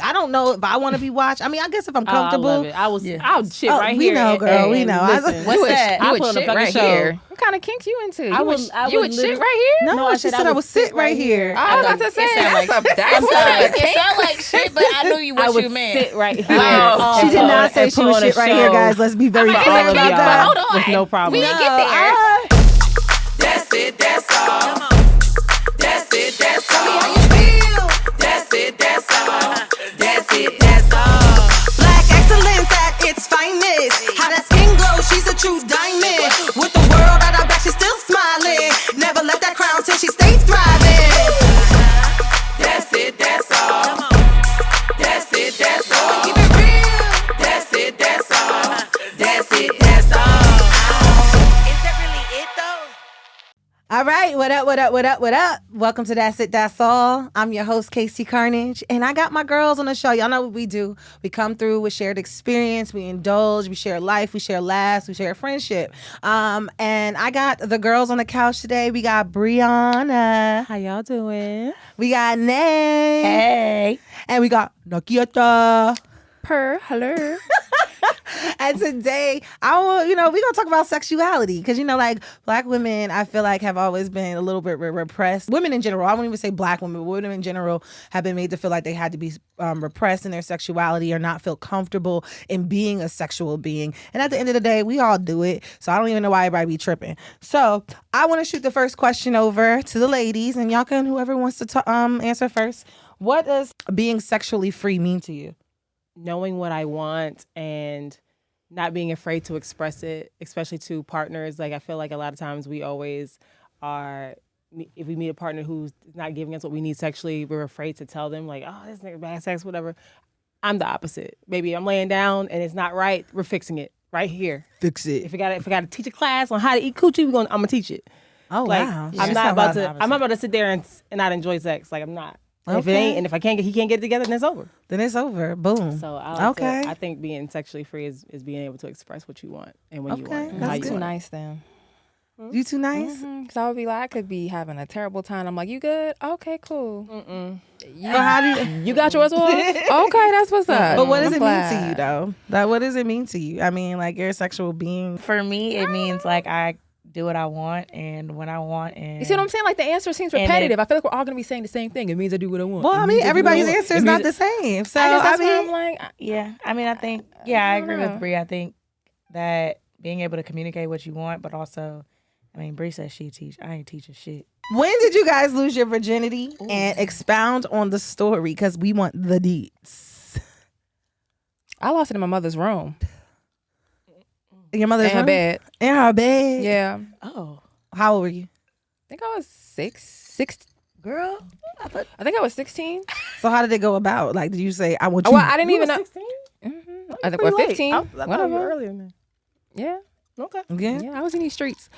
I don't know if I want to be watched. I mean, I guess if I'm comfortable. I love it. I'll shit right here. We know, girl. We know. What's that? I would shit right here. What kind of kink you into? I would shit right here? No, she said I would sit right here. I was about to say, it sound like shit, but I knew you what you meant. Sit right here. She did not say she would shit right here, guys. Let's be very clear about that. Hold on. With no problem. We didn't get there. That's it, that's all. That's it, that's all. How you feel? That's it, that's all. That's it, that's all. Black excellence at its finest. How that skin glows, she's a true diamond. With the world at her back, she's still smiling. Never let that crown till she stays thriving. That's it, that's all. That's it, that's all. Keep it real. That's it, that's all. That's it, that's all. Is that really it though? All right, what up, what up, what up, what up? Welcome to Daz It Daz All. I'm your host, Casey Carnage, and I got my girls on the show. Y'all know what we do. We come through with shared experience, we indulge, we share life, we share laughs, we share friendship. And I got the girls on the couch today. We got Breona. How y'all doing? We got Nay. Hey. And we got Nakieyta. Hello. And today, we're going to talk about sexuality because, like black women, I feel like have always been a little bit repressed. Women in general, I won't even say black women, but women in general have been made to feel like they had to be repressed in their sexuality or not feel comfortable in being a sexual being. And at the end of the day, we all do it. So I don't even know why everybody be tripping. So I want to shoot the first question over to the ladies, and y'all can, whoever wants to answer first. What does being sexually free mean to you? Knowing what I want and not being afraid to express it, especially to partners. Like, I feel like a lot of times we always are, if we meet a partner who's not giving us what we need sexually, we're afraid to tell them, like, oh, this nigga bad sex, whatever. I'm the opposite. Maybe I'm laying down and it's not right, we're fixing it right here. Fix it. If I got to teach a class on how to eat coochie, I'm gonna teach it. Oh, like, wow. I'm not about to sit there and not enjoy sex. Like, I'm not. Okay. If it ain't, and if he can't get it together, then it's over. Then it's over. Boom. So I think being sexually free is being able to express what you want and when you want it. That's too nice then. You too nice? Because I would be like, I could be having a terrible time. I'm like, you good? Okay, cool. But how do you got yours off? Okay, that's what's up. But what does it mean to you though? Like, what does it mean to you? I mean, like, you're a sexual being. For me, it means like I do what I want and when I want. And you see what I'm saying? Like, the answer seems repetitive. I feel like we're all going to be saying the same thing. It means I do what I want. Well, I mean, everybody's answer is not the same. So, I mean, I'm like, yeah. I mean, I think, I agree with Bri. I think that being able to communicate what you want, but also, I mean, Bri says she teach. I ain't teaching shit. When did you guys lose your virginity? Ooh. And expound on the story because we want the deets. I lost it in my mother's room. Your mother's in her bed. In her bed? Yeah. Oh. How old were you? I think I was six. Girl? I think I was 16. So how did it go about? Like, did you say, I want you? Well, I didn't even know. 16? Mm-hmm. I think we're 15. Whatever. Earlier than that. Yeah. Okay. Yeah, I was in these streets.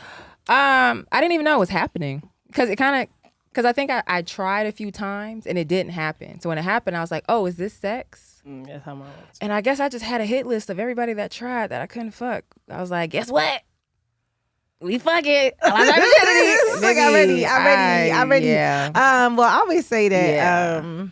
I didn't even know it was happening. Because I think I tried a few times and it didn't happen. So when it happened, I was like, oh, is this sex? That's how mine was. And I guess I just had a hit list of everybody that tried that I couldn't fuck. I was like, guess what? We fuck it. I lost my virginity. I'm ready. Yeah. Well, I always say that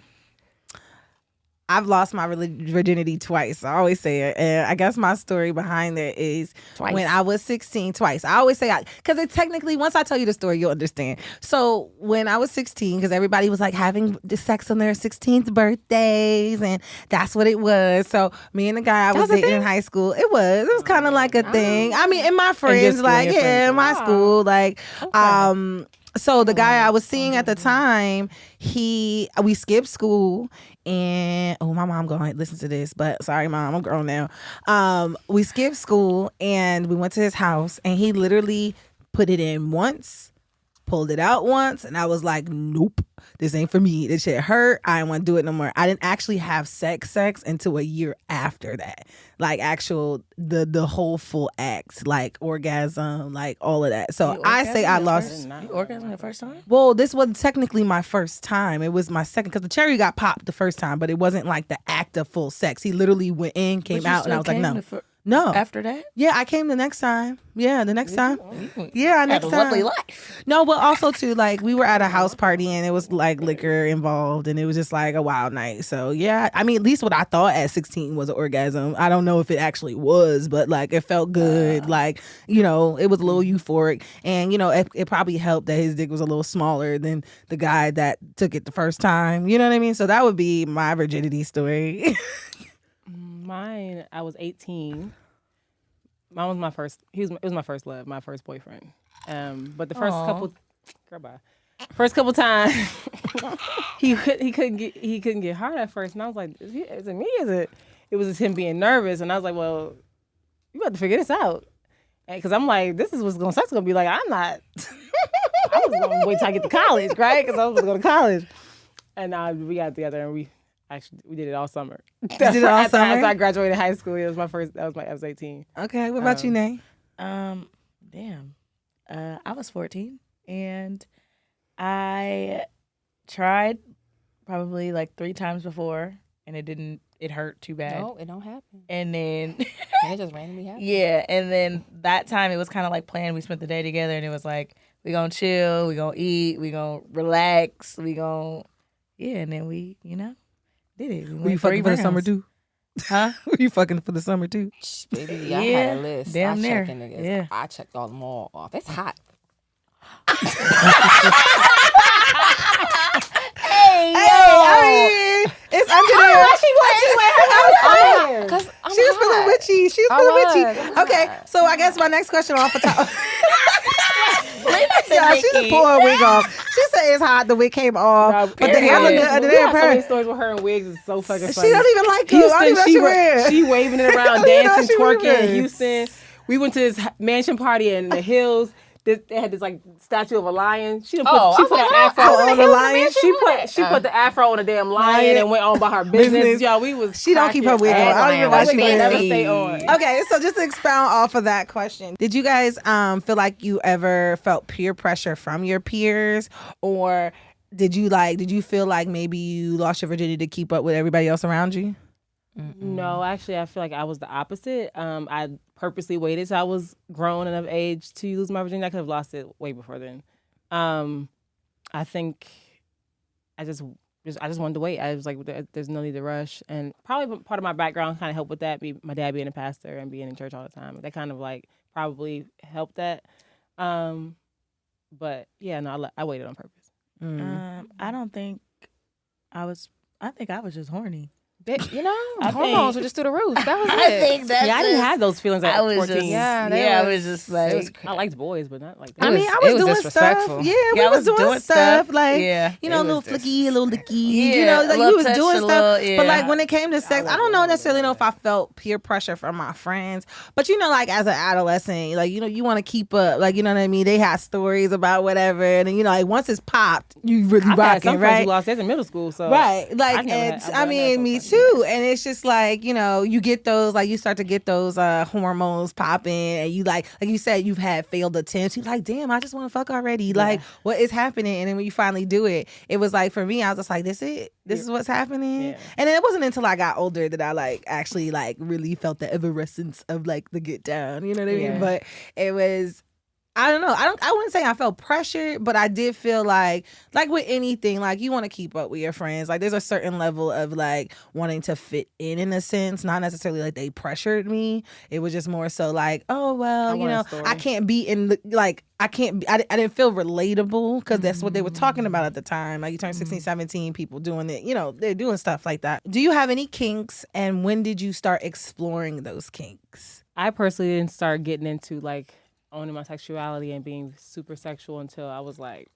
I've lost my virginity twice. I always say it. And I guess my story behind it is when I was 16, twice. I always say, because it technically, once I tell you the story, you'll understand. So when I was 16, because everybody was like having the sex on their 16th birthdays, and that's what it was. So me and the guy I was dating in high school, it was kind of like a thing. I mean, in my friends, like, in my school, like, so the guy I was seeing at the time, we skipped school, and my mom gonna listen to this, but sorry, mom, I'm grown now. We skipped school and we went to his house, and he literally put it in once, pulled it out once, and I was like, nope, this ain't for me. This shit hurt. I didn't want to do it no more. I didn't actually have sex until a year after that. Like, actual, the whole full act, like orgasm, like all of that. So I say I lost. You orgasm the first time? Well, this wasn't technically my first time. It was my second, because the cherry got popped the first time, but it wasn't like the act of full sex. He literally went in, came out, and I was like, no. No. After that? Yeah, I came the next time. Yeah, the next time. Yeah, Had next a time. lovely life. No, but also too, like, we were at a house party and it was like liquor involved and it was just like a wild night. So yeah, I mean, at least what I thought at 16 was an orgasm. I don't know if it actually was, but like it felt good. Like, you know, it was a little euphoric, and you know, it probably helped that his dick was a little smaller than the guy that took it the first time. You know what I mean? So that would be my virginity story. Mine, I was 18. Mine was my first. It was my first love, my first boyfriend. But the first first couple times, he couldn't get hard at first, and I was like, is it me? It was just him being nervous, and I was like, well, you got to figure this out, because I'm like, this is what's sex gonna be like. I'm not. I was gonna wait till I get to college, right? Because I was gonna go to college, and we got together and we did it all summer. Summer? After I graduated high school, it was my first. I was 18. Okay, what about you, Nay? Damn. I was 14 and I tried probably like 3 times before and it hurt too bad. No, it don't happen. And then It just randomly happened. yeah, and then that time it was kind of like planned. We spent the day together and it was like, we gonna chill, we gonna eat, we gonna relax, and then we, did it. Were you fucking for the summer too? Huh? Were you fucking for the summer too? Baby, I had a list. Damn I near. checked niggas. Yeah. I checked all them all off. It's hot. I mean, it's under there. She was feeling witchy. She was feeling witchy. Okay, so I guess my next question off the top. Yeah, she just pulled her wig off. She said it's hot. The wig came off, but the hair looked good under there. So many stories with her and wigs is so fucking funny. She don't even like you. I don't even She waving it around, dancing, twerking in Houston. We went to this mansion party in the hills. They had this like statue of a lion. She put an afro on the lion. She put the afro on a damn lion and went on by her business. Y'all, she don't keep her wig on. I don't even know why she never stay on. Okay, so just to expound off of that question, did you guys feel like you ever felt peer pressure from your peers, or did you feel like maybe you lost your virginity to keep up with everybody else around you? No, actually, I feel like I was the opposite. I purposely waited till I was grown enough age to lose my virginity. I could have lost it way before then. I think I just wanted to wait. I was like, there's no need to rush. And probably part of my background kind of helped with that. My dad being a pastor and being in church all the time. That kind of like probably helped that. But yeah, no, I waited on purpose. I don't think I was just horny. Hormones were just through the roof. That was it. I think that's I didn't have those feelings at 14. I was just like, I liked boys, but not like that. I mean, I was doing stuff. Yeah, we was doing stuff. Like, a little flicky, a little licky. Like we was doing stuff. But like when it came to sex, I don't necessarily know if I felt peer pressure from my friends. But like as an adolescent, like you want to keep up. Like, you know what I mean? They had stories about whatever, and then like once it's popped, you really rocking, some right? friends who lost theirs in middle school, so right. Like, me too. And it's just like, you get those, like you start to get those hormones popping, and you like you said, you've had failed attempts. You're like, damn, I just want to fuck already. Yeah. Like, what is happening? And then when you finally do it, it was like, for me, I was just like, this is what's happening. Yeah. And then it wasn't until I got older that I like actually like really felt the evanescence of like the get down. You know what I mean? But it was, I don't know. I wouldn't say I felt pressured, but I did feel like with anything, like you want to keep up with your friends. Like there's a certain level of like wanting to fit in a sense, not necessarily like they pressured me. It was just more so like, oh well, I can't be in the like. I didn't feel relatable because that's what they were talking about at the time. Like you turn 16, 17, people doing it, they're doing stuff like that. Do you have any kinks, and when did you start exploring those kinks? I personally didn't start getting into like owning my sexuality and being super sexual until I was like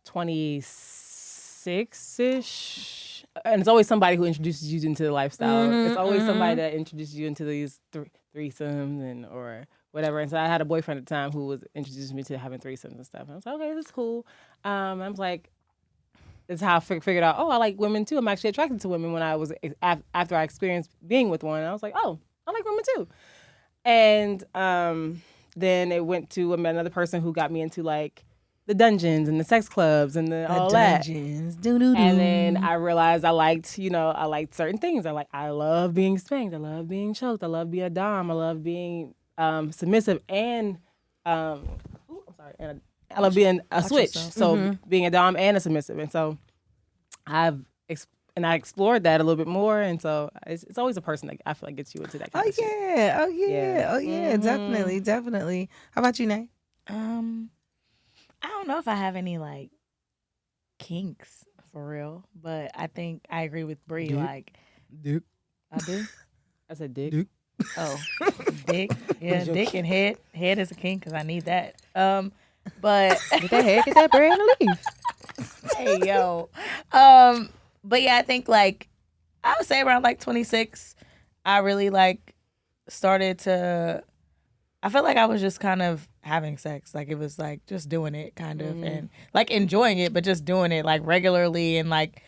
26-ish. And it's always somebody who introduces you into the lifestyle. It's always somebody that introduces you into these threesomes or whatever. And so I had a boyfriend at the time who was introducing me to having threesomes and stuff. And I was like, okay, this is cool. I was like, that's how I figured out, I like women too. I'm actually attracted to women when I was, after I experienced being with one. I was like, I like women too. And, then it went to another person who got me into like the dungeons and the sex clubs and all dungeons. that. And then I realized I liked certain things. I love being spanked. I love being choked. I love being a dom. I love being submissive and and I love being a switch. So being a dom and a submissive. And so I explored that a little bit more, and so it's always a person that I feel like gets you into that kind of shit. Oh yeah, definitely. How about you, Nay? I don't know if I have any like kinks for real, but I think I agree with Bri. Like, Dick. I do. I said dick. Dick. Oh, dick. Yeah, dick and head. Head is a kink because I need that. But Get that head, get that bread and leave. hey yo. But yeah, I think like I would say around like 26, I really like started to. I felt like I was just kind of having sex. Like it was like just doing it kind of and like enjoying it, but just doing it like regularly and like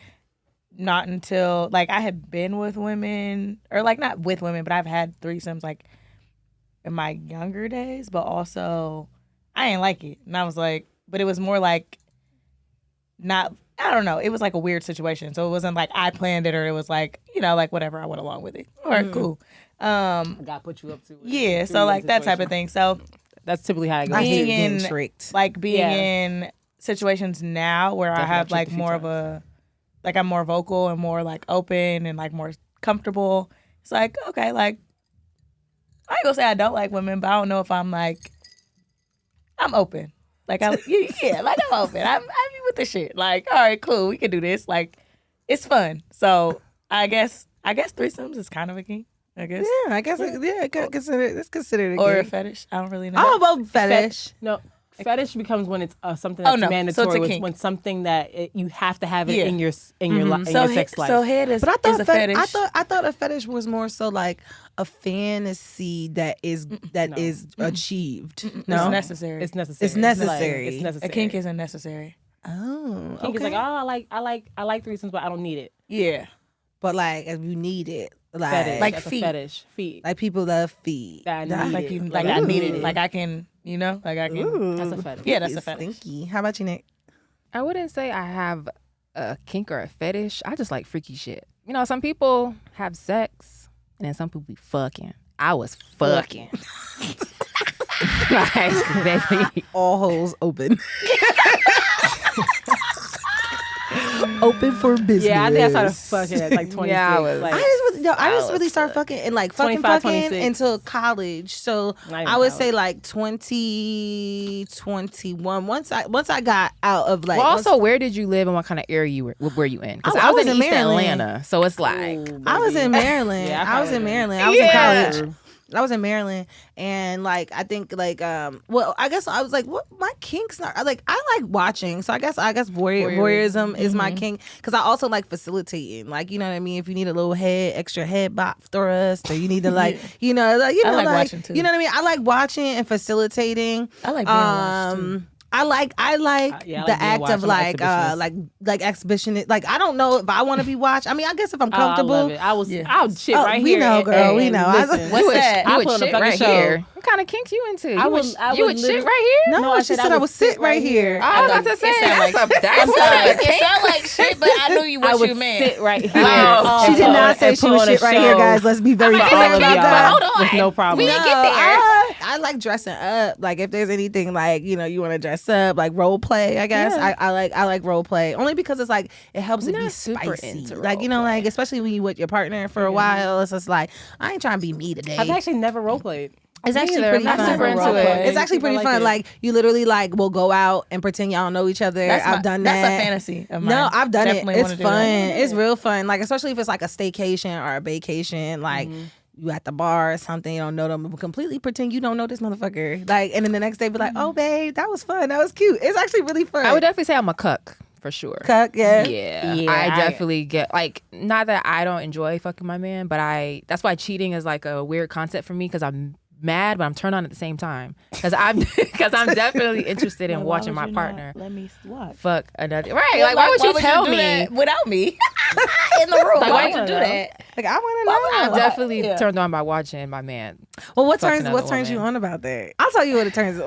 not until like I had been with women or like not with women, but I've had threesomes like in my younger days, but also I didn't like it. And I was like, but it was more like not, I don't know. It was like a weird situation. So it wasn't like I planned it or it was like, like whatever, I went along with it. All right, cool. God put you up to it. Yeah, so like that type of thing. So that's typically how it goes. I hate being getting in tricked. like being in situations now where I have like more of a like I'm more vocal and more like open and like more comfortable. It's like, okay, like I ain't gonna say I don't like women, but I don't know if I'm open. Like like I'm open. I'm with the shit. Like, all right, cool, we can do this. Like, it's fun. So I guess threesomes is kind of a kink. I guess. Yeah, I guess. It's considered a or a kink. fetish. I don't really know. Oh, well, fetish. No, fetish becomes when it's something that's mandatory. So it's a kink. When something that you have to have it in your sex life. So head is, But I thought is a fetish. I thought a fetish was more so like a fantasy that is achieved. No, It's necessary. It's necessary. It's necessary. It's necessary. A kink isn't necessary. Oh, Kink okay. is like, I like threesomes, but I don't need it. Yeah. But like, if you need it, Fetish. Like That's a feet. fetish. Feet. like people love feet. That I need Like it. you, like I need it. Like I can, like I can. Ooh, That's a fetish. Yeah, that's a it's fetish. stinky. How about you, Nick? I wouldn't say I have a kink or a fetish. I just like freaky shit. Some people have sex and then some people be fucking. I was fucking. Like, baby. All holes open. Open for business. Yeah, I think I started fucking at like 26. Yeah, I was- like, I just really started fucking and like 25, fucking 26. until college. So Not even I would college. say like 2021. Once I got out of like. Well, also, where did you live and what kind of area were you in? Because I was in East Atlanta, so it's like I was in Maryland. Yeah, I was in probably- Maryland. I was Yeah. in college. I was in Maryland, and like I think like well, I guess I was like, what my kink's not like I like watching, so I guess voyeurism is my kink because I also like facilitating, like you know what I mean. If you need a little extra head bop thrust, or you need to like I like watching too. You know what I mean. I like watching and facilitating. I like being watched too. I like yeah, I like the being act watched. of I'm like exhibitionist. like exhibition. Like I don't know if I want to be watched. I mean, I guess if I'm Oh, comfortable. I love it. I would shit Oh, right we here. know, girl, we know. Listen, What's that? you I would put on a shit fucking right show. here. What kind of kinks you into? I You would shit literally- right here? No, she said I would sit right here. I was about to say It sound that's I'm what sorry. a It kink. sound like shit, but I knew I what would you meant. sit right here. Oh. She did not say she would shit right here, guys. Let's be very I'm like, clear it's a about kink, that. but hold on. With no problem. We didn't get there. I like dressing up. Like if there's anything like you want to dress up, like role play. I guess I like role play only because it's like it helps it I'm be not super spicy. into Like role like especially when you with your partner for a while. It's just like I ain't trying to be me today. I've actually never role played. It's actually either. pretty I'm not fun. super into it. It's actually pretty fun. Like you literally like will go out and pretend y'all don't know each other. I've done that. That's a fantasy of mine. No, I've done Definitely it. It's wanna do fun. that. It's real fun. Like especially if it's like a staycation or a vacation. Like you at the bar or something, you don't know them, completely pretend you don't know this motherfucker. Like and then the next day be like, oh babe, that was fun. That was cute. It's actually really fun. I would definitely say I'm a cuck for sure. Cuck, yeah. Yeah, I definitely get like not that I don't enjoy fucking my man, but that's why cheating is like a weird concept for me because I'm mad, but I'm turned on at the same time because I'm definitely interested in watching my partner Let me watch. fuck another. Right? Like why would you tell do me? that without me? in the room. Like, Why I would you do wanna know. that? Like I want to know. I'm definitely Yeah. turned on by watching my man. Well, what Fuck turns another you woman. on about that? I'll tell you what it turns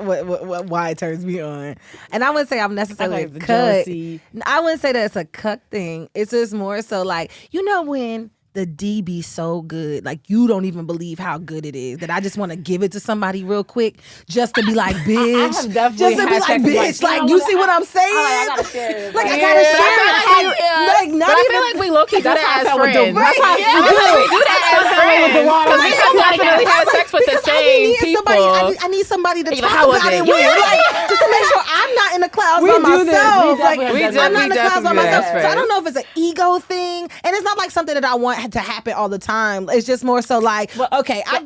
why it turns me on. And I wouldn't say I'm necessarily a the cuck. jealousy. I wouldn't say that it's a cuck thing. It's just more so like, you know, when the D be so good, like you don't even believe how good it is, that I just want to give it to somebody real quick just to be like, bitch. have definitely Just to be had like, sex with, bitch. like, Like, you see what I'm saying? I gotta share this. Like, I Yeah. gotta share But I feel it. like Like, not But I even feel like we low key do That's that how I as felt with friends. the- that's how I Yeah, I feel like we do that as friends. Because we definitely have sex with the because I same need people. somebody, I need somebody to You're talk like, how was about it? it with. Yeah. Like, just to make sure I'm not in the clouds We by do this. myself. We Like, definitely I'm not in the definitely clouds by do that myself. at So I don't first. know if it's an ego thing, and it's not like something that I want to happen all the time. It's just more so like, okay, I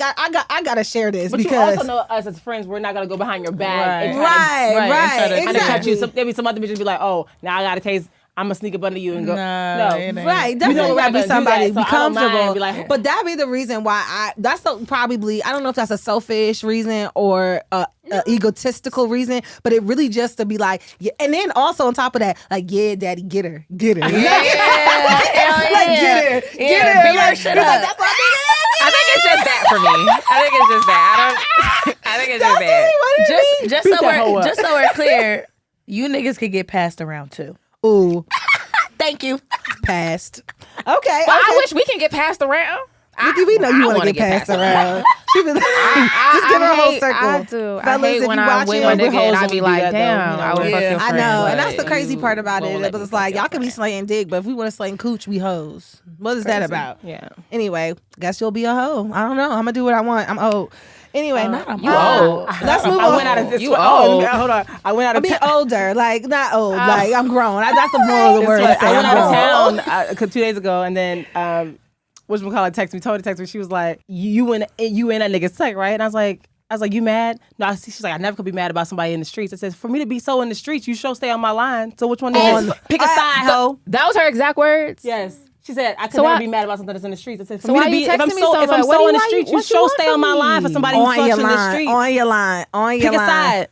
got to share this But because you also know us as friends, we're not gonna go behind your back and Right, try to, right, try to exactly. cut you. Maybe some other bitches be like, oh, now I gotta taste. I'm gonna sneak up under you and go. No, it ain't. right, know definitely we're gotta not be gonna do somebody that, so be I don't mind, comfortable. be like- But that be the reason why probably I don't know if that's a selfish reason or a egotistical reason, but it really just to be like, yeah. And then also on top of that, like, yeah, daddy, get her, Yeah, like, get her, Beat her like, shit he's like, up. that's my I think it's just that for me. I think it's just that. I think it's just that. Just so we're clear, you niggas could get passed around too. Ooh, Thank you. passed. Okay, But I okay. wish we can get passed around. Nikki, we know you I want to wanna get passed around. She was just give her a whole circle. I do. I Fellas, hate if when you I'm watching, with my with nigga hoes and I when be we do like, that, though, damn, you know, I would fuck yeah. your I friend. know, and but that's the crazy you part about won't it. let But me it's like fuck your y'all can be friend. slaying dick, but if we want to slay cooch, we hoes. What is that about? Yeah. Anyway, guess you'll be a hoe. I don't know. I'm gonna do what I want. I'm old. Anyway, You old. let's move I on. went out of this. You Oh, old. hold on. I went out I of mean, town. older, like not old, like I'm grown. That's the moral of the word. To say I went I'm out grown. of town 2 days ago, and then whatchamacallit texted me, told her to text me. She was like, "You and that nigga's sex, right?" And I was like, "You mad?" No, she's like, "I never could be mad about somebody in the streets." I said, "For me to be so in the streets, you sure stay on my line. So which one is it? Pick a side, ho." That was her exact words. Yes. She said, "I could So never why- be mad about something that's in the streets." I said, "For So me why to you be, if I'm texting me so, so if I'm much? so in the Why you- streets, you what you sure want stay from on my line for me? somebody who's On your fucking in the line. streets. On your line. On your Pick a line. side.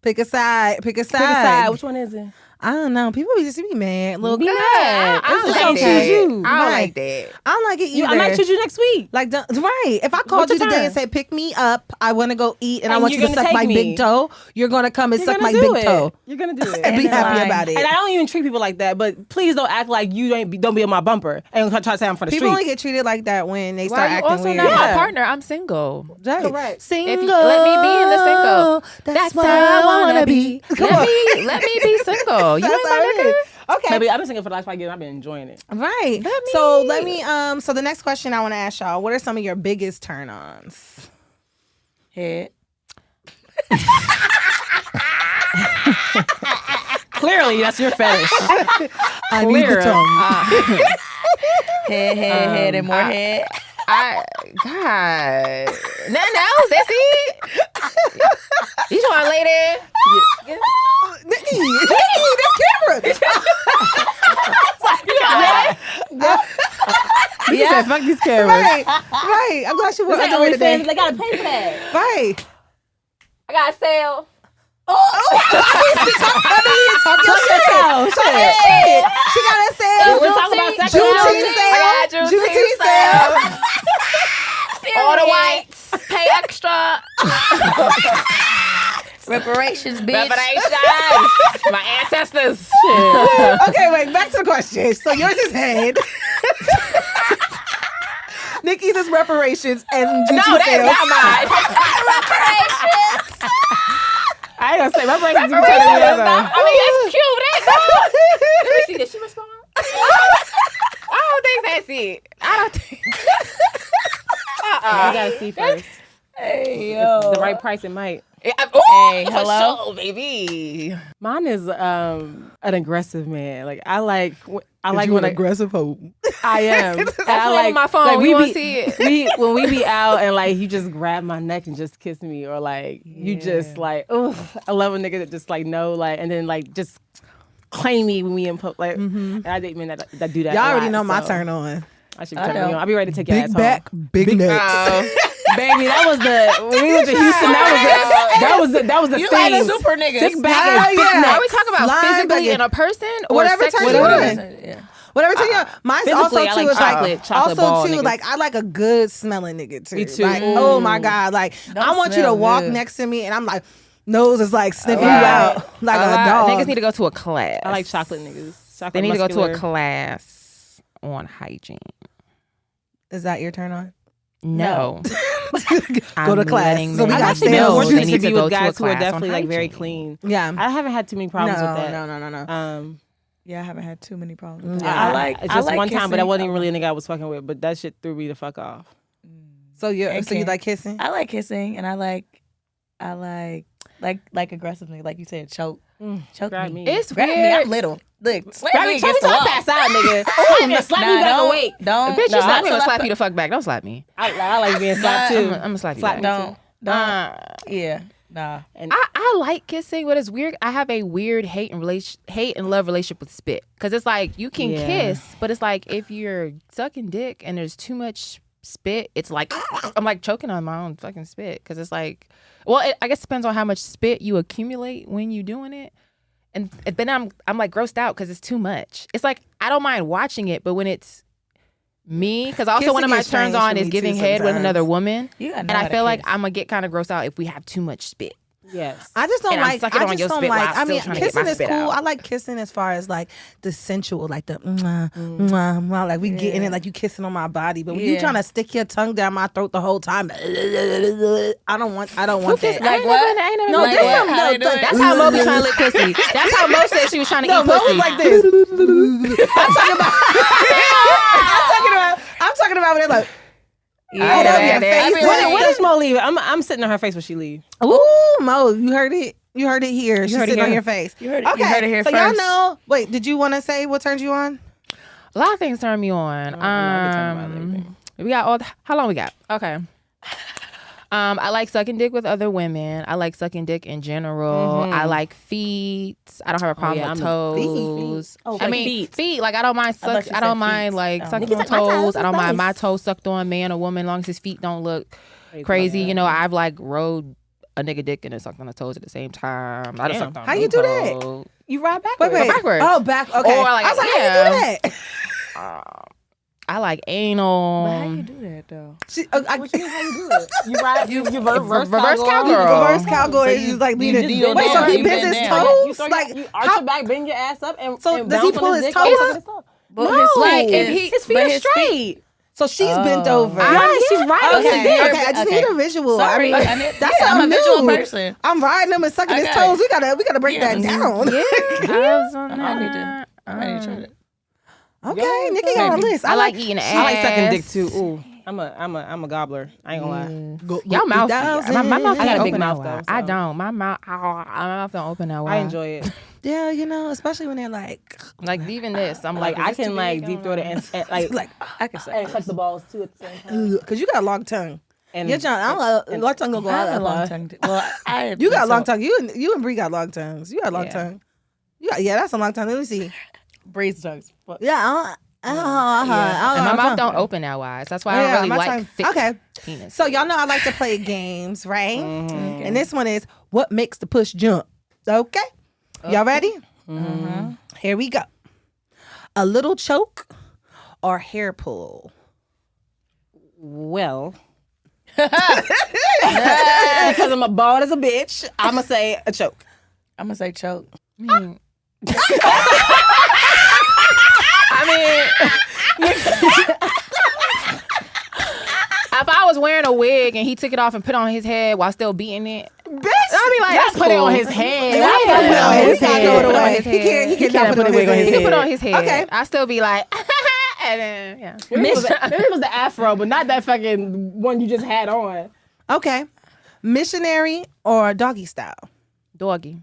Pick a side. Pick a side. Pick a side. Which one is it? I don't know. People just be mad. Little Be girl. mad. I don't It's like just that. choose you. I don't Right. like that. I don't like it either. I might choose you next week. Like, right. If I called What's you your today turn? and said, pick me up, I want to go eat, and I And want you you're to gonna suck take my me. big toe, you're going to come and You're suck gonna my do big it. toe. You're gonna do it. And be And happy line. about it. And I don't even treat people like that, but please don't act like you don't be on my bumper and try to say I'm from the People only streets. get treated like that when they start Why you acting also weird. not my Yeah. partner? I'm single. Right. Correct. Single. If you, let me be in the single. That's where how I wanna be. Come on. Let me be single. You That's ain't how my it nigga. is. Okay. Maybe I've been singing for the last 5 years. I've been enjoying it. Right. So let me so the next question I want to ask y'all, what are some of your biggest turn-ons? Head. Clearly, that's your fetish. I need the tongue. Head, and more head. God. Nothing else? That's it? You trying to lay there? Nikki, this camera. You said, fuck these cameras. Right. I'm glad you were They underwear today. gotta pay for that. Right. I got a sale. Talk your shit. Oh, Talk your shit. She got a sale. We're talking about Juneteenth sexuality. I got sale. Juneteenth Juneteenth sale. All the whites. Pay extra. Reparations, bitch. Reparations. My ancestors. Okay, wait. Back to the question. So yours is head. Nikki's is reparations and Juneteenth No, that's sales. not mine. I ain't gonna say reparations. You can Reparations tell me is the other. not- I mean, that's cute. Let me see. Did she respond? I don't think that's it. I don't think. You gotta see first. Hey, The right price, it might. Oh, Hey, for hello? sure, baby. Mine is an aggressive man. Like I like You when an aggressive hoe. I am. That's on my phone. We wanna see it. When we be out and like you just grab my neck and just kiss me, or like you just like, oh, I love a nigga that just like know, like, and then like just claim me when we in public. Like, and I date men that do that. Y'all a already lot, know my so turn on. I should be turning you on. I'll be ready to take your ass Big home. back, big neck. Baby, that was when we went to Houston. That was the You thing. like super niggas. Thick back Hell and thick yeah. neck. Are we talking about Slime physically bucket. in a person or Whatever turn sexually? you on. Yeah. Whatever turn you on. Mine's Physically, also I too like is chocolate also ball too niggas. like I like a good smelling nigga too. Me too. Like, oh my God, like I want you to smell walk good. next to me and I'm like nose is like sniffing you Right. out like a dog. Niggas need to go to a class. I like chocolate niggas. Chocolate They need to go to muscular. a class on hygiene. Is that your turn on? No. Go to class. So we I've gotta actually stay been on. fortunate They to need be to go with to a guys who are class on definitely like very hygiene. clean. Yeah. I haven't had too many problems with that. No. Yeah, I haven't had too many problems with that. Yeah. I like it's I just like one time, but that kissing. wasn't even really a nigga I was fucking with. But that shit threw me the fuck off. So you Okay. like kissing? I like kissing, and I like aggressively, like you said, choke Grab me. me. It's Grab weird. me. I'm little. Look, slap Grab me me, tell me against the till I wall. pass out, nigga. Slap me, slap me back don't, awake. Don't. Bitch, you no, slap me, until I'll I slap put- you the fuck back. Don't slap me. I like being slapped too. I'm gonna slap you Slap back. me Don't. Yeah. Nah. And I like kissing, but it's weird. I have a weird hate and love relationship with spit. Because it's like you can Yeah. kiss, but it's like if you're sucking dick and there's too much spit, it's like I'm like choking on my own fucking spit. Because it's like, well, I guess it depends on how much spit you accumulate when you doing it. And then I'm like grossed out because it's too much. It's like I don't mind watching it, but when it's me, because also one of Kissing my is turns strange on for is me, giving too, head with sometimes. another woman. You gotta know And how I to feel like kiss. I'm gonna get kind of grossed out if we have too much spit. yes. I just don't And I'm like. sucking I on just your don't spit while like. I'm I mean, still trying to get kissing my is spit cool. out. I like kissing as far as like the sensual, like the mwah, mwah, mwah, like we getting it, like you kissing on my body. But when you Yeah. trying to stick your tongue down my throat the whole time, I don't want that. Like what? No, Like this what? some- How no, they do it? That's how Mo be trying to lick pussy. That's how Mo said she was trying to No, eat Mo pussy. was like this. I'm talking about when they're like, Yeah. oh, that your Yeah, face. I mean, When like- does Mo leave? I'm sitting on her face when she leave. Ooh, Mo, you heard it. You heard it here. She's heard it sitting on here. your face. You heard it. Okay, You heard it here so y'all first. know. Wait, did you want to say what turns you on? A lot of things turn me on. I get turned on by everything. We got all. How long we got? Okay. I like sucking dick with other women. I like sucking dick in general. I like feet. I don't have a problem yeah, with I'm a- toes. Oh, I like mean feet. Like I don't mind thought you I don't said mind feet. like Oh. sucking Nikki's on like, my toes. toes I don't is mind my nice. toes sucked on, man or woman, as long as his feet don't look crazy. You know, I've like rode a nigga dick and then sucked on the toes at the same time. I just Damn. sucked on How you do that? toe. You ride backwards. Wait. backwards. Oh, back. Okay. Or like, I was like, yeah. how you do that? I like anal. But how you do that though? What you mean? How you do it? You ride. You reverse reverse cowgirl. cowgirl. Reverse cowgirl So is you- like you leaning. just kneel Wait, so down, he you bends bend his down. toes? You Like, arch how- your back, bend your ass up, and So and does he bounce on pull his his dick. toes Oh, up? his toe. But No. his Like feet if is- his feet but are his straight. So she's bent over. Yeah, she's riding Okay, his dick. okay, I just need a visual. Sorry, I mean, I need- that's yeah, how I'm a visual new. person. I'm riding him and sucking his Okay. toes. We gotta break that down. I need to try that. Okay, Nikki got a list. I like eating ass. I like sucking dick too. Ooh, I'm a gobbler. I ain't gonna lie. Y'all mouth. My mouth I got a ain't big open mouth, that though, wide. so. I don't. My mouth don't open that wide. I enjoy it. Yeah, you know, especially when they're like, Like even this. I'm Like like, I is this can too like big? deep throat it and like I can say. and suck the balls too at the same time. because you got a long tongue. And Your tongue, long tongue gonna go I out. have a that long far. tongue. Well, I have You got a been long told- tongue. You and Bri got long tongues. You got a long Yeah. tongue. That's a long tongue. Let me see. Bri's tongues. Yeah. And my mouth don't open that wide. So that's why I don't really my like tongue- thick Okay. penis. So y'all know I like to play games, right? Mm-hmm. And this one is what makes the push jump. Okay. Y'all ready? Mm-hmm. Here we go. A little choke or hair pull? Well, because I'm a bald as a bitch, I'ma say a choke. I'm gonna say choke. I mean, if I was wearing a wig and he took it off and put it on his head while still beating it, I'd be like, Just that's put it cool. on his head. Yeah, Why you gotta put it on put his it on head. his Throw it head? away. his He head. can't He put put it a on wig on his He head. can put it on his head. Okay. I still be like, and then yeah. Maybe it was the afro, but not that fucking one you just had on. Okay. Missionary or doggy style? Doggy.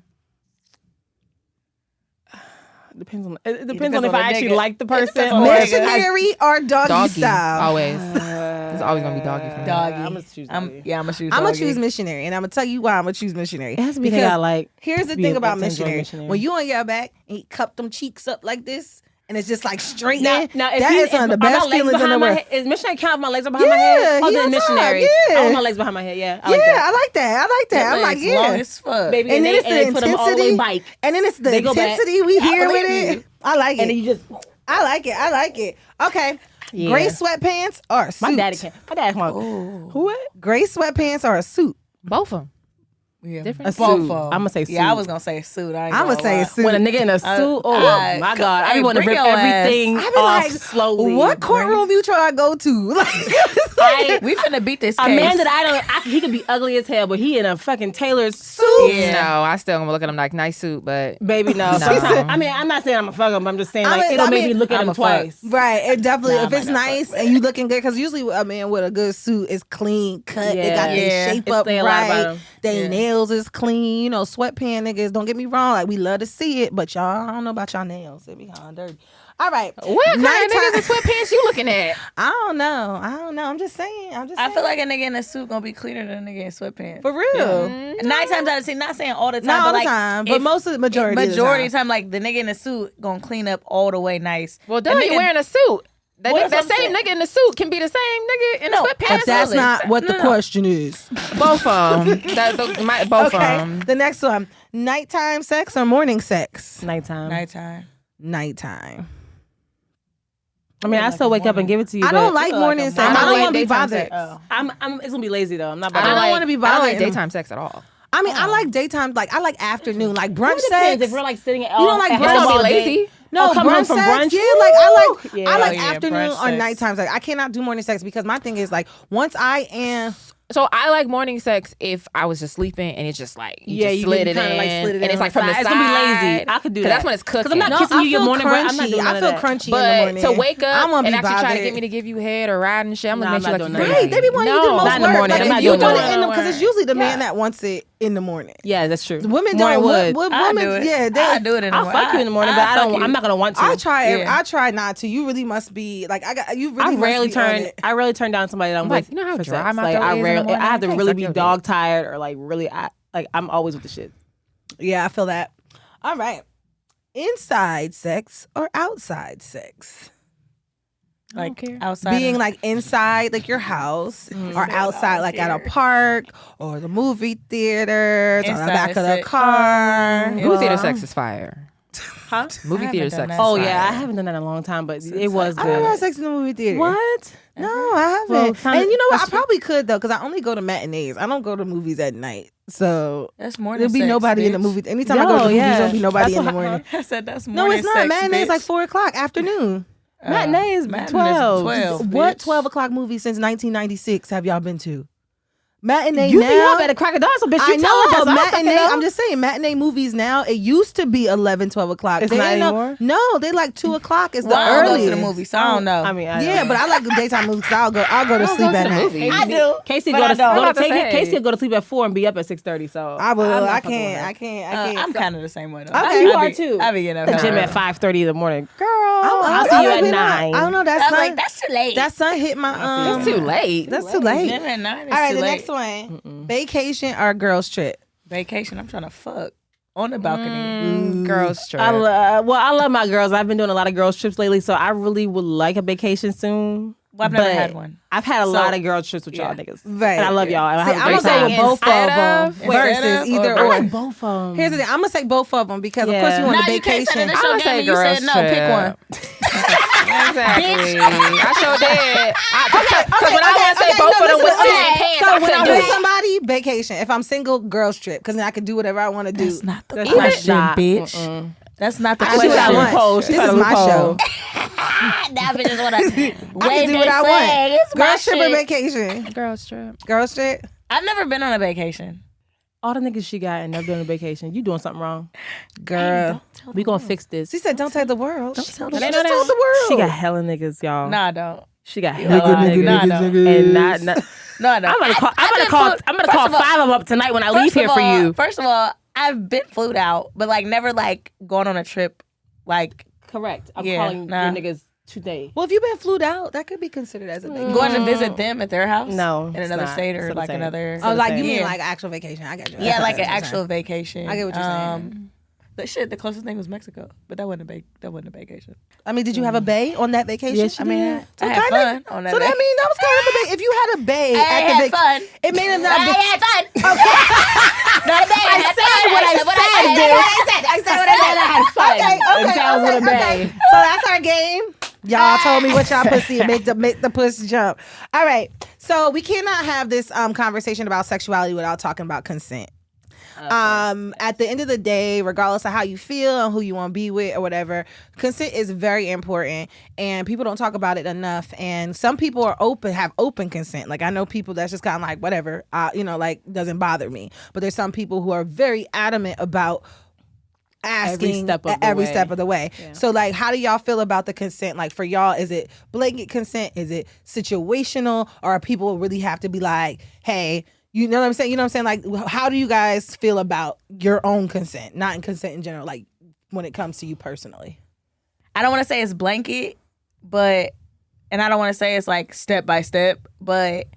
Depends on if depends I on the actually nigga. like the person. on Or the nigga. Missionary or doggy, Doggy. style? Always. It's always gonna be doggy for me. Doggy. I'm gonna choose I'm doggy. gonna choose. I'm gonna doggy. choose missionary, and I'm gonna tell you why I'm gonna choose missionary. It has to be Because because I like. here's the be thing able about to enjoy missionary. missionary. When you on your back and he cupped them cheeks up like this, and it's just like straight Now, in, if that you, is one of the are my best legs feelings in the behind my world. head? Is missionary count if my legs are behind my head? Yeah, Oh, he then on top, missionary. yeah. I want my legs behind my head. Yeah, I like Yeah, that. I like that. I like that. That I'm like, leg's yeah. long as fuck. Baby, And then they, it's and the they put them all the way intensity. bike. And then it's the They go back. intensity we I hear with believe it. you. I like And then it. you just I like it. Okay. Yeah. Gray sweatpants or a suit? My daddy can't. My dad's like, who what? Gray sweatpants or a suit? Both of them. Yeah. Different. A Both suit. of 'em. I'm gonna say suit. Yeah, I was gonna say suit. I'm gonna say a suit. When a nigga in a suit, my God, I hey, want to bring rip your ass. everything I be off like, slowly. what courtroom you trying to go to? We finna beat this A case. man that he could be ugly as hell, but he in a fucking tailored suit. Yeah. No, I still gonna look at him like nice suit, but Baby, no. No. Sometimes- I mean, I'm not saying I'm a fuck him. I'm just saying like it'll make me look at him twice. Right, it definitely. Nah, if it's I might not nice and you looking good, because usually a man with a good suit is clean cut. They got their Yeah. shape It up say a lot about right. 'em. Their Yeah. nails is clean. You know, sweatpants niggas. Don't get me wrong. Like we love to see it, but y'all, I don't know about y'all nails. They be kind of dirty. All right, what kind of niggas in sweatpants you looking at? I don't know. I'm just saying. I feel like a nigga in a suit gonna be cleaner than a nigga in sweatpants. for real. 9 times out of 10, not saying all the time, Not all but the like time, but if- most of the majority of of the time. time, like the nigga in the suit gonna clean up all the way nice. Well, The duh, nigga- you wearing a suit. That What same if I'm saying- nigga in the suit can be the same nigga in the No, sweatpants. But that's not what the question is. both of them. Both of Okay. them. The next one: nighttime sex or morning sex? Nighttime. Nighttime. Nighttime. I mean, I still wake up and give it to you. I but don't like morning sex. I don't want to be bothered. It's gonna be lazy though. I'm not. I don't bothered. want to be I don't bothered. like daytime sex at all. I mean, I like daytime. Like I like afternoon, like brunch It depends. sex. If we're like sitting at You don't like at brunch? home It's all gonna be day- lazy. No, come home brunch from sex. brunch. Yeah, like I like Yeah. I like Oh, yeah, afternoon brunch or sex. nighttime sex. I cannot do morning sex because my thing is like once I am. So I like morning sex if I was just sleeping and it's just like you just slid it kinda, in, like, slid it and in it's on like from the side. It's gonna be lazy. I could do that. That's when it's cooking. Because I'm not No, kissing I you your feel morning breath. I'm not crunchy. doing none I of feel that. crunchy in the But morning. to wake I up won't and be actually try to bothered. get me to give you head or ride and shit, I'm Nah, looking I'm at you not like doing you none of crazy. Right, they be wanting you to do the most not in the work. morning. Like I'm if not you doing want that. it in them, because it's usually the man that wants it in the morning. Yeah, that's true. Women Morning don't. would. What I women? do it. Yeah, I do it in the I'll morning. fuck you in the morning, but I don't. I'm not gonna want to. I try. Yeah. I try not to. You really must be like I got. You really. I must rarely be on turn. it. I rarely turn down somebody that I'm Like, with. you know how for dry sex. my Like throat I is in the rarely. morning? I have to I can't really suck be your dick. dog tired or like really. I'm always with the shit. Yeah, I feel that. All right. Inside sex or outside sex? Like care. outside. Being like inside like your house or outside like at a park or the movie theaters or the Inside back of the sex. car. Movie theater sex is fire. Huh? Movie I theater haven't sex. done Is that. Oh fire. yeah, I haven't done that in a long time, but it was I never had good. sex in the movie theater. What? No, I haven't. Well, kinda- and you know what? I that's- probably could though, because I only go to matinees. I don't go to movies at night. So That's morning there'll be sex, nobody in the bitch. movie. Anytime I go to the movies, there'll be nobody That's in the what- morning. I said that's No, morning it's not. sex, Matinee is bitch. like 4:00 afternoon. Matinee is Matinee is 12. 12. What bitch. 12:00 movie since 1996 have y'all been to? Matinee You now. be up at a crack of dawn, so bitch. You I tell know, us. but I don't fucking matinee. know. I'm just saying, matinee movies now. It used to be 11, 12 o'clock. It's They not ain't anymore? No, they like 2 o'clock. Is the Well, I don't go earliest. to the movie, so I don't know. I mean, I Yeah, but I like the daytime movies. 'Cause I'll go to sleep at night. I do. Casey but go I to don't. go about to to take say. Casey will go to sleep at 4 and be up at 6:30. So I will. I'm not I fucking with can't. her. I can't. I'm kind of the same way though. Okay. You I are be- too. I be getting up The at gym night. at 5:30 in the morning, girl. I'll I'll see you at be 9. I don't know. That I'm sun. like, that's too late. That sun hit my. It's too late. That's too late. Gym at 9 is All right, too the late. next one: vacation or girls trip. Vacation. I'm trying to fuck on the balcony. Girls trip. I love my girls. I've been doing a lot of girls trips lately, so I really would like a vacation soon. Well, I've never But had one. I've had a So- lot of girl trips with y'all Yeah. niggas, Right. and I love y'all. And I See, have a I'm great gonna go time. with both of Instead them of- versus Instead of either or- I or. like both of them. Here's the thing. I'm gonna say both of them because, of Yeah. course, you want No, a you can't say vacation. that. I would say You said girls no. trip. Pick one. Exactly. I sure did. Because when I okay, want to say okay, both no, of them listen, with okay. sitting pants, So I when couldn't I'm do with it. somebody, vacation. If I'm single, girls trip because then I can do whatever I want to do. That's not the That's question, not- bitch. That's not the I do what I question. want. Loophole. She This found is a my loophole. show. That bitch just wanna I can do what I want. It's my Girls trip or shit. vacation. Girls trip. Girls trip. I've never been on a vacation. All the niggas she got and never doing a vacation. You doing something wrong. Girl. We gonna fix this. She said, "Don't tell the world." Don't tell She the just world. told the world. She got hella niggas, y'all. No, I don't. She got Nigga, hella nigga, niggas. nigga, And nigga. not No, I don't. I'm gonna call. I've been flew- I'm gonna first call of all- 5 of them up tonight when I leave First here of for all- you. First of all, I've been flued out, but like never like gone on a trip. Like Correct. I'm Yeah, calling nah. your niggas today. Well, if you've been flued out, that could be considered as a vacation. going to visit them at their house. No, in it's another not. state It's or not the like same. another. Oh, like you mean Yeah. like actual vacation? I get you. Yeah, That's like an what you're actual vacation. I get what you're saying. The shit, the closest thing was Mexico, but that wasn't a vacation. I mean, did you have a bae on that vacation? Yeah, she I mean, did. I had kinda- fun on that. So that means that was kind of a bae. If you had a bae I at the had fun. it may have not I been. had fun. Not a bad. I said what I said, bitch. I I said what I said. I had fun. Okay, It sounds with a bay. So that's our game. Y'all told me what y'all pussy and make the pussy jump. All right. So we cannot have this conversation about sexuality without talking about consent. At the end of the day, regardless of how you feel and who you want to be with or whatever, consent is very important, and people don't talk about it enough. And some people have open consent. Like I know people that's just kind of like whatever, like doesn't bother me. But there's some people who are very adamant about asking every step of the way. Yeah. So like, how do y'all feel about the consent? Like for y'all, is it blanket consent? Is it situational? Or people really have to be like, hey, you know what I'm saying? You know what I'm saying? Like, how do you guys feel about your own consent? Not in consent in general, like when it comes to you personally. I don't want to say it's blanket, and I don't want to say it's like step by step, but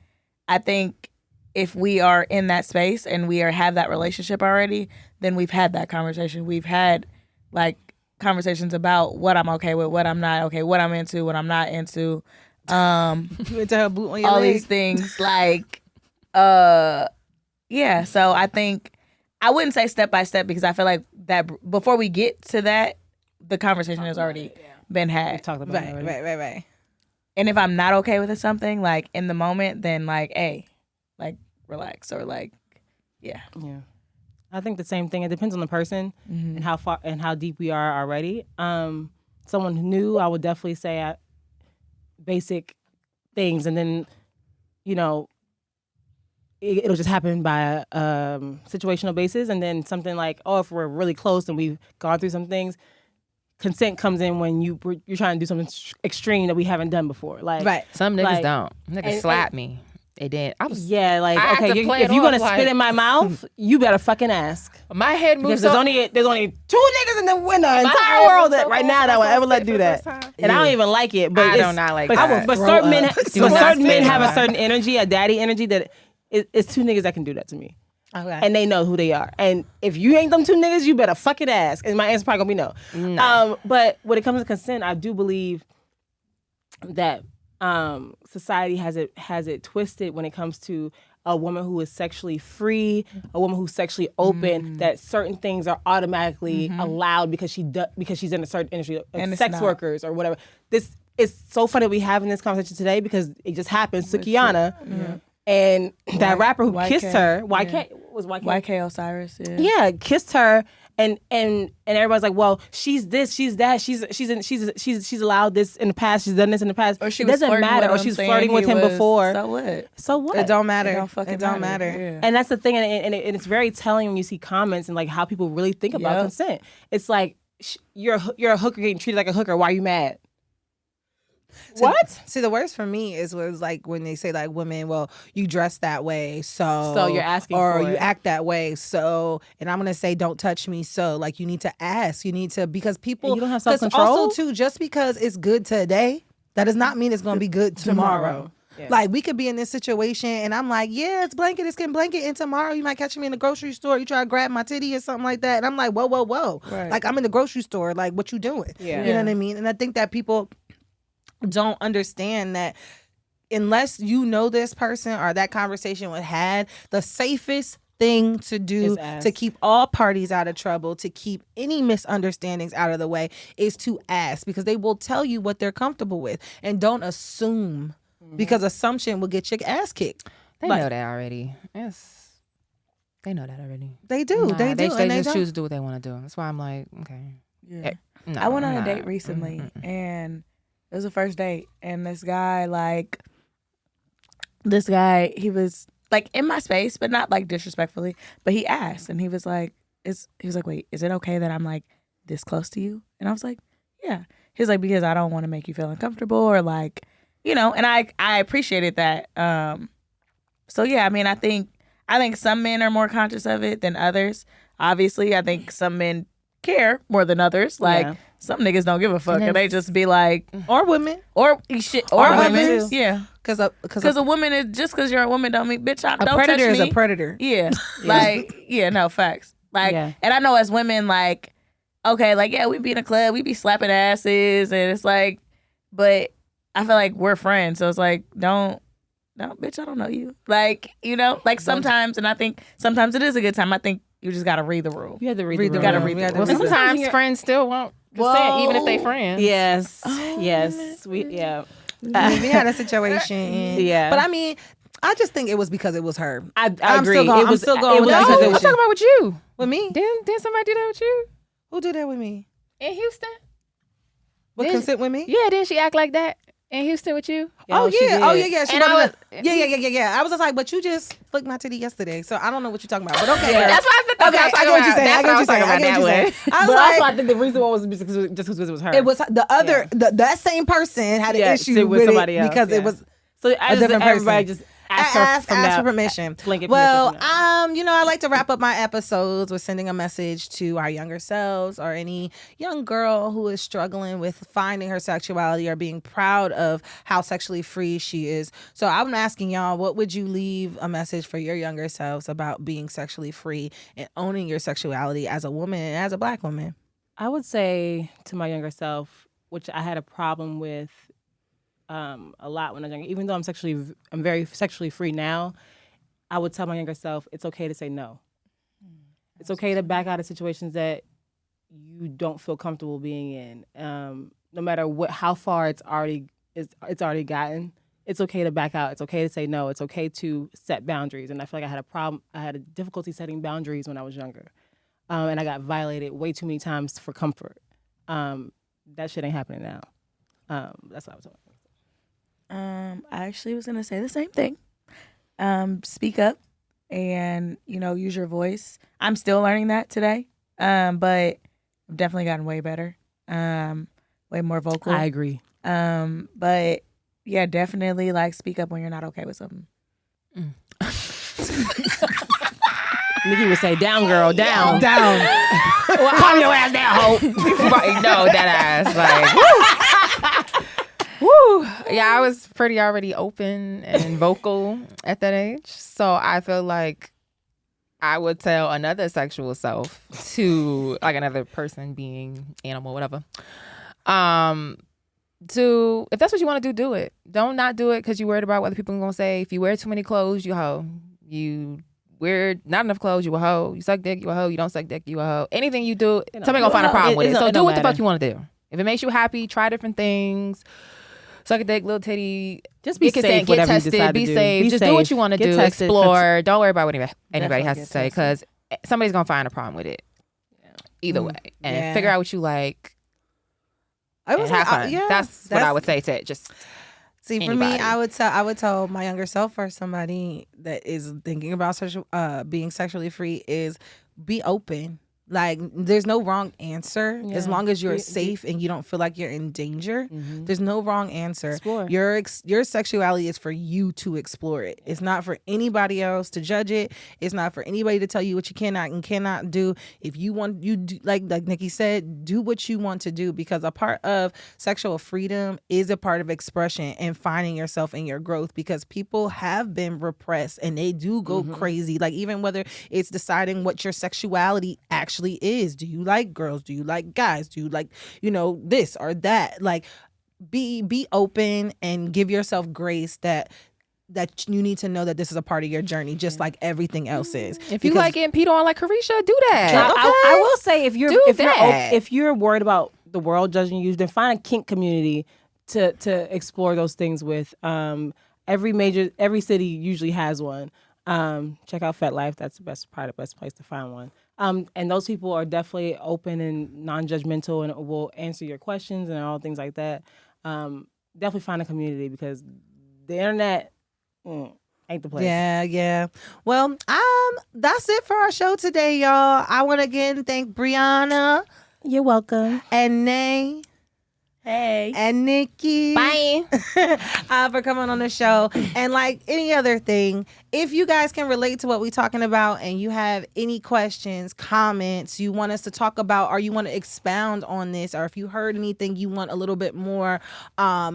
I think if we are in that space and have that relationship already, then we've had that conversation. We've had like conversations about what I'm okay with, what I'm not okay, what I'm into, what I'm not into. You into her boot on your all leg? These things like. Yeah, so I think I wouldn't say step by step because I feel like that before we get to that, the conversation has already been had. We've talked about it already. Right. And if I'm not okay with something, like in the moment, then like, hey, like relax or like, yeah. I think the same thing. It depends on the person and how far and how deep we are already. Someone new, I would definitely say basic things, and then, it'll just happen by a situational basis. And then something like, if we're really close and we've gone through some things, consent comes in when you're trying to do something extreme that we haven't done before. Like, right. Some niggas don't. Niggas slap me. They did. If you're gonna spit in my mouth, you better fucking ask. My head moves. Because there's only 2 niggas in the entire world that right now that will ever let do that. And I don't even like it. But I do not like that. But certain men have a certain energy, a daddy energy that it's 2 niggas that can do that to me. Okay. And they know who they are. And if you ain't them 2 niggas, you better fucking ask. And my answer's probably gonna be no. But when it comes to consent, I do believe that society has it twisted when it comes to a woman who is sexually free, a woman who's sexually open, that certain things are automatically allowed because she's in a certain industry, like sex workers or whatever. This is so funny that we having this conversation today because it just happened. Sukiana and that rapper who kissed her, YK Osiris, kissed her. And everybody's like, well, she's this, she's that, she's allowed this in the past, she's done this in the past. Or she it doesn't matter. Or she's flirting with him before. So what? It don't matter. It don't matter. Yeah. And that's the thing, and it's very telling when you see comments and like how people really think about consent. It's like you're a hooker getting treated like a hooker. Why are you mad? What? See, the worst for me was like when they say like women, well, you dress that way, so you're asking or for you it. act that way, so, and I'm gonna say don't touch me, so like you need to ask, you need to, because people, and you don't have self-control. Also too, just because it's good today, that does not mean it's gonna be good tomorrow. Yeah. Like we could be in this situation and I'm like, yeah, it's getting blanket, and tomorrow you might catch me in the grocery store, you try to grab my titty or something like that, and I'm like, whoa. Right. Like I'm in the grocery store, like what you doing? Yeah. You know what I mean? And I think that people don't understand that unless you know this person or that conversation was had, the safest thing to do to keep all parties out of trouble, to keep any misunderstandings out of the way, is to ask, because they will tell you what they're comfortable with, and don't assume, because assumption will get your ass kicked. They know that already. Yes, they know that already. They do. Nah, they do. They and just choose to do what they want to do. That's why I'm like, okay. Yeah. No, I went on a date recently, and it was a first date, and this guy, he was like in my space, but not like disrespectfully. But he asked, and he was like, wait, is it okay that I'm like this close to you? And I was like, yeah. He was like, because I don't want to make you feel uncomfortable, or like, and I appreciated that. So yeah, I mean, I think some men are more conscious of it than others. Obviously, I think some men care more than others. Like some niggas don't give a fuck, and they just be like, or women, or women, yeah. Because a woman is, just because you're a woman don't mean, bitch, don't touch me. A predator is a predator. Yeah, like no facts. Like, and I know as women, like, okay, like we be in a club, we be slapping asses, and it's like, but I feel like we're friends, so it's like, don't, bitch, I don't know you, like, like sometimes, and I think sometimes it is a good time. I think You just gotta read the room. You have to read the You room. gotta read the Well, room. sometimes friends still won't consent, even if they friends. Yes. Oh, yes. We We had a situation. Yeah. But I mean, I just think it was because it was her. I I'm agree. still going- it I'm was still going it with was that because No, it I'm was talking about with you. With me? Didn't somebody do that with you Who did that with me? in Houston? What Didn't- consent with me? Yeah, didn't she act like that in Houston with you? Oh she yeah, did. oh yeah. She And I wanted was- to- yeah. I was just like, but you just flicked my titty yesterday, so I don't know what you're talking about. But okay, girl. That's what I Okay, I get what you're saying. I get what you're saying. I get what you're saying. I But was also, I like, think the reason why was just because it was her. it was the other, that same person had an Yeah, issue so with somebody it else, because yeah. it was so I just, different everybody person. just asked for permission. blanket Well, permission from you know, I like to wrap up my episodes with sending a message to our younger selves or any young girl who is struggling with finding her sexuality or being proud of how sexually free she is. So I'm asking y'all, what would you leave a message for your younger selves about being sexually free and owning your sexuality as a woman and as a Black woman? I would say to my younger self, which I had a problem with a lot when I was younger, even though I'm very sexually free now, I would tell my younger self, it's okay to say no. It's okay to back out of situations that you don't feel comfortable being in. No matter how far it's already gotten, it's okay to back out. It's okay to say no. It's okay to set boundaries. And I feel like I had a difficulty setting boundaries when I was younger. And I got violated way too many times for comfort. That shit ain't happening now. That's what I was talking about. I actually was gonna say the same thing. Speak up and, use your voice. I'm still learning that today. But I've definitely gotten way better. Way more vocal. I agree. But yeah, definitely speak up when you're not okay with something. Nikki would say, down, girl, down. Down. Calm your ass down, hoe. Right, no, that ass. Like, woo. Yeah, I was pretty already open and vocal at that age. So I feel like I would tell another sexual self to, like another person, being, animal, whatever, to, if that's what you want to do it. Don't not do it because you're worried about what other people are going to say. If you wear too many clothes, you hoe. You wear not enough clothes, you a hoe. You suck dick, you a hoe. You don't suck dick, you a hoe. Anything you do, somebody gonna find a problem with it. So do what the fuck you want to do. If it makes you happy, try different things. Suck a dick, little titty. Just be get safe. consent, get tested, be safe. Just do what you want to do. Tested, explore. Don't worry about what anybody has to get say because somebody's gonna find a problem with it. Either way, and figure out what you like. I was and have fun. That's what I would say to just. See, for anybody. me, I would tell my younger self or somebody that is thinking about being sexually free is be open. Like, there's no wrong answer as long as you're safe and you don't feel like you're in danger. Mm-hmm. There's no wrong answer. Explore. Your sexuality is for you to explore it. It's not for anybody else to judge it. It's not for anybody to tell you what you cannot and cannot do. If you want, you do, like Nikki said, do what you want to do, because a part of sexual freedom is a part of expression and finding yourself in your growth, because people have been repressed and they do go crazy. Like, even whether it's deciding what your sexuality actually is. Do you like girls? Do you like guys? Do you like, this or that? Like, be open and give yourself grace that you need to know that this is a part of your journey, just like everything else is. If you like getting peed on like Carisha, do that. Now, I will say, if that. if you're worried about the world judging you, then find a kink community to explore those things with. Every city usually has one. Check out Fet Life. That's the best place to find one. And those people are definitely open and non-judgmental and will answer your questions and all things like that. Definitely find a community, because the internet ain't the place. Yeah. Well, that's it for our show today, y'all. I want to again thank Breona. You're welcome. And Nay. Hey. And Nikki. Bye. For coming on the show. And like any other thing, if you guys can relate to what we're talking about and you have any questions, comments you want us to talk about, or you want to expound on this, or if you heard anything you want a little bit more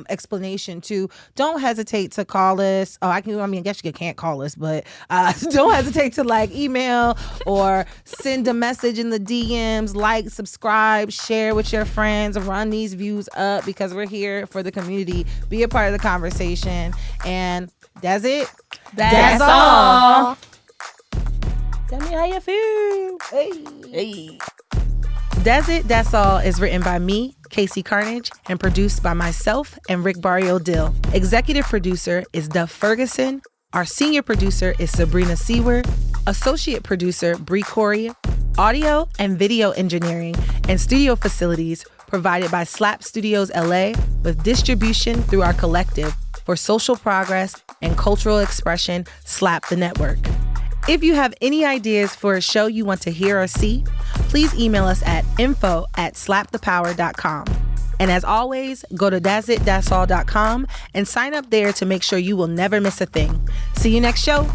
explanation to, don't hesitate to call us. I guess you can't call us, but don't hesitate to email or send a message in the DMs, subscribe, share with your friends, run these views up, because we're here for the community. Be a part of the conversation. And that's it. That's all. Tell me how you feel. Hey. Daz It Daz All is written by me, Casey Carnage, and produced by myself and Rick Barrio Dill. Executive producer is Duff Ferguson. Our senior producer is Sabrina Siewert. Associate producer, Bri Coorey. Audio and video engineering and studio facilities provided by S.L.A.P Studios LA with distribution through our collective for social progress and cultural expression, S.L.A.P the network. If you have any ideas for a show you want to hear or see, please email us at info@slapthepower.com. And as always, go to dazitdazall.com and sign up there to make sure you will never miss a thing. See you next show.